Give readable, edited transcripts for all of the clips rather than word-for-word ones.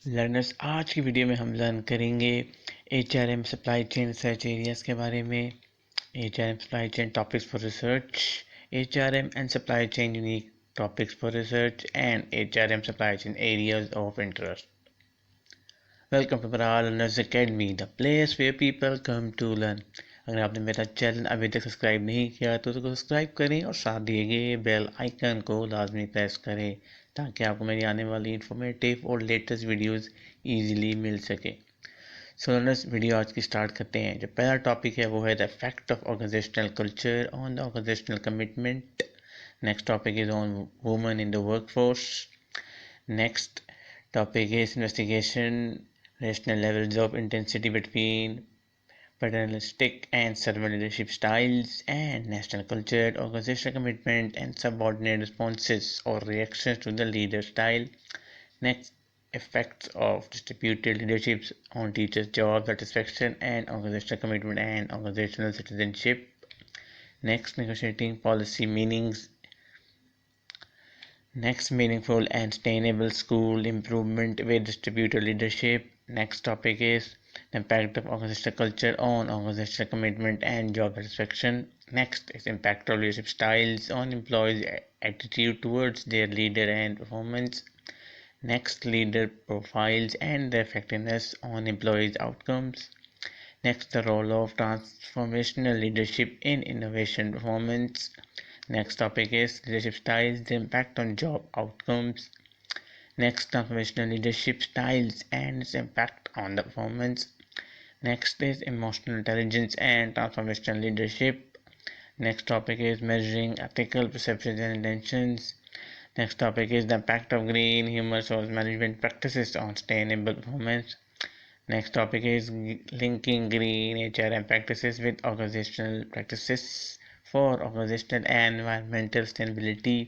Learners, आज की video में हम लर्न करेंगे HRM supply chain research areas के बारे में। HRM supply chain topics for research, HRM and supply chain unique topics for research and HRM supply chain areas of interest. Welcome to Murad learners academy, the place where people come to learn. अगर आपने मेरा channel अभी तक subscribe नहीं किया तो उसको subscribe करें और साथ दिए गए बेल आइकन को लाजमी प्रेस करें ताकि आपको मेरी आने वाली इंफॉर्मेटिव और लेटेस्ट वीडियोस इजीली मिल सके। सो लर्नर्स, वीडियो आज की स्टार्ट करते हैं। जो पहला टॉपिक है वो है the effect of organisational culture on the organisational commitment. Next topic is on women in the workforce. Next topic is investigation, rational levels of intensity between paternalistic and servant leadership styles, and national culture, organizational commitment, and subordinate responses or reactions to the leader style. Next, effects of distributed leaderships on teachers' job satisfaction and organizational commitment and organizational citizenship. Next, negotiating policy meanings. Next, meaningful and sustainable school improvement with distributed leadership. Next topic is the impact of organizational culture on organizational commitment and job satisfaction. Next is impact of leadership styles on employees' attitude towards their leader and performance. Next, leader profiles and their effectiveness on employees' outcomes. Next, the role of transformational leadership in innovation performance. Next topic is leadership styles, the impact on job outcomes. Next, transformational leadership styles and its impact on the performance. Next is emotional intelligence and transformational leadership. Next topic is measuring ethical perceptions and intentions. Next topic is the impact of green human resource management practices on sustainable performance. Next topic is linking green HRM practices with organizational practices for organizational and environmental sustainability.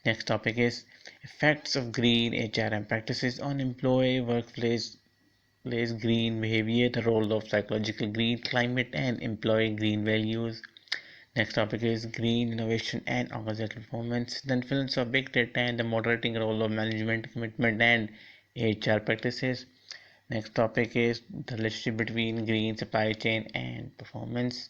Next topic is effects of green HRM practices on employee workplace green behavior, the role of psychological green climate and employee green values. Next topic is green innovation and organizational performance, the influence of big data and the moderating role of management commitment and HR practices. Next topic is the relationship between green supply chain and performance.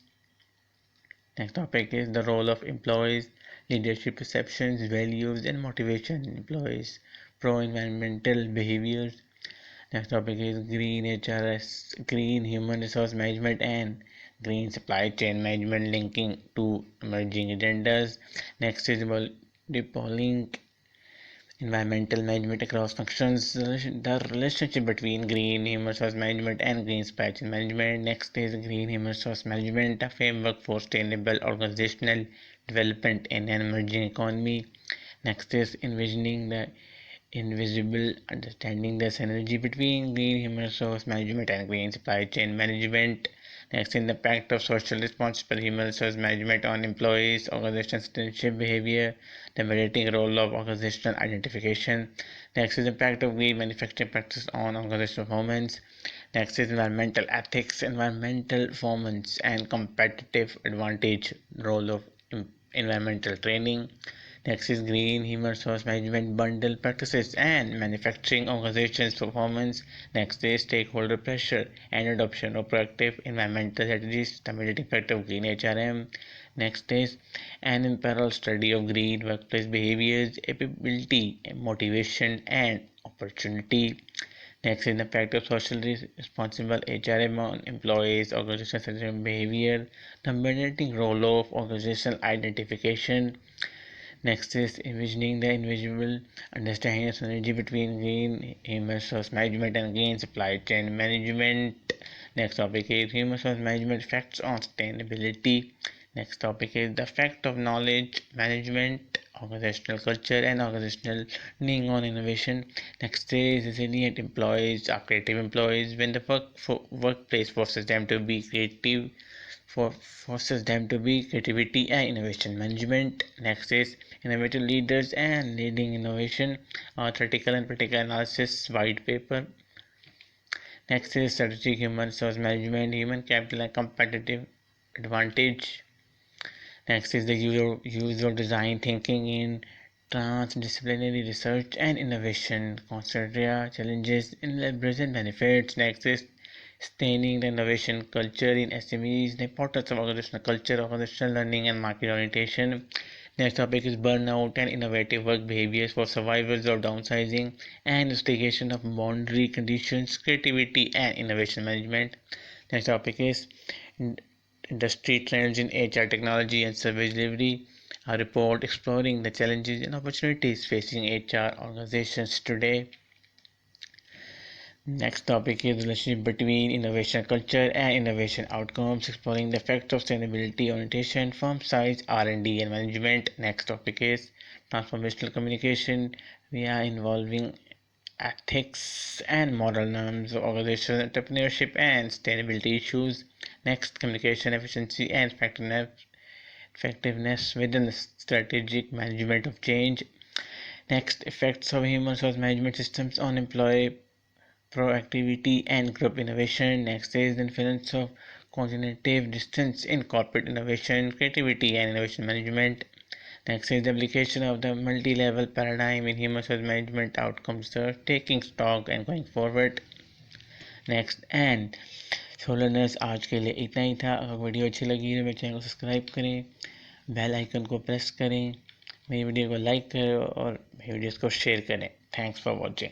Next topic is the role of employees, leadership perceptions, values, and motivation in employees, pro-environmental behaviors. Next topic is green HRS, green human resource management, and green supply chain management linking to emerging agendas. Next is multipoling environmental management across functions, the relationship between green human resource management and green supply chain management. Next is green human resource management, a framework for sustainable organizational development in an emerging economy. Next is envisioning the invisible, understanding the synergy between green human resource management and green supply chain management. Next is the impact of social responsible human resource management on employees, organizational citizenship behavior, the mediating role of organizational identification. Next is the impact of green manufacturing practice on organizational performance. Next is environmental ethics, environmental performance, and competitive advantage, role of environmental training. Next is green human resource management bundle practices and manufacturing organizations performance. Next is stakeholder pressure and adoption of proactive environmental strategies, the mitigating effect of green HRM. Next is an imperial study of green workplace behaviors, ability, motivation, and opportunity. Next is the impact of socially responsible HRM on employees, organizational behavior, the mandating role of organizational identification. Next is envisioning the invisible, understanding the synergy between green human resource management and green supply chain management. Next topic is human resource management effects on sustainability. Next topic is the effect of knowledge management, organizational culture, and organizational learning on innovation. Next is resilient employees are creative employees when the workplace forces them to be creative forces them to be creativity and innovation management. Next is innovative leaders and leading innovation, theoretical and practical analysis white paper. Next is strategic human resource management, human capital and competitive advantage. Next is the use of design thinking in Transdisciplinary research and innovation, consider challenges in leveraging benefits. Next is sustaining the innovation culture in SMEs, the importance of organizational culture, organizational learning, and market orientation. Next topic is burnout and innovative work behaviors for survivors of downsizing and investigation of boundary conditions, creativity, and innovation management. Next topic is industry trends in HR technology and service delivery. A report exploring the challenges and opportunities facing HR organizations today. Next topic is relationship between innovation culture and innovation outcomes, exploring the effects of sustainability orientation, firm size, R&D, and management. Next topic is transformational communication. We are involving ethics and moral norms, organizational entrepreneurship, and sustainability issues. Next, communication efficiency and effectiveness within the strategic management of change. Next, effects of human resource management systems on employee proactivity and group innovation. Next is the influence of cognitive distance in corporate innovation, creativity, and innovation management. Next is the application of the multi-level paradigm in human resource management outcomes, taking stock and going forward. Next and so learners आज के लिए इतना ही था. अगर video अच्छी लगी तो मेरे चैनल को सब्सक्राइब करें, बेल आइकन को प्रेस करें, मेरी वीडियो को लाइक करें और मेरी वीडियोस को शेयर करें. Thanks for watching.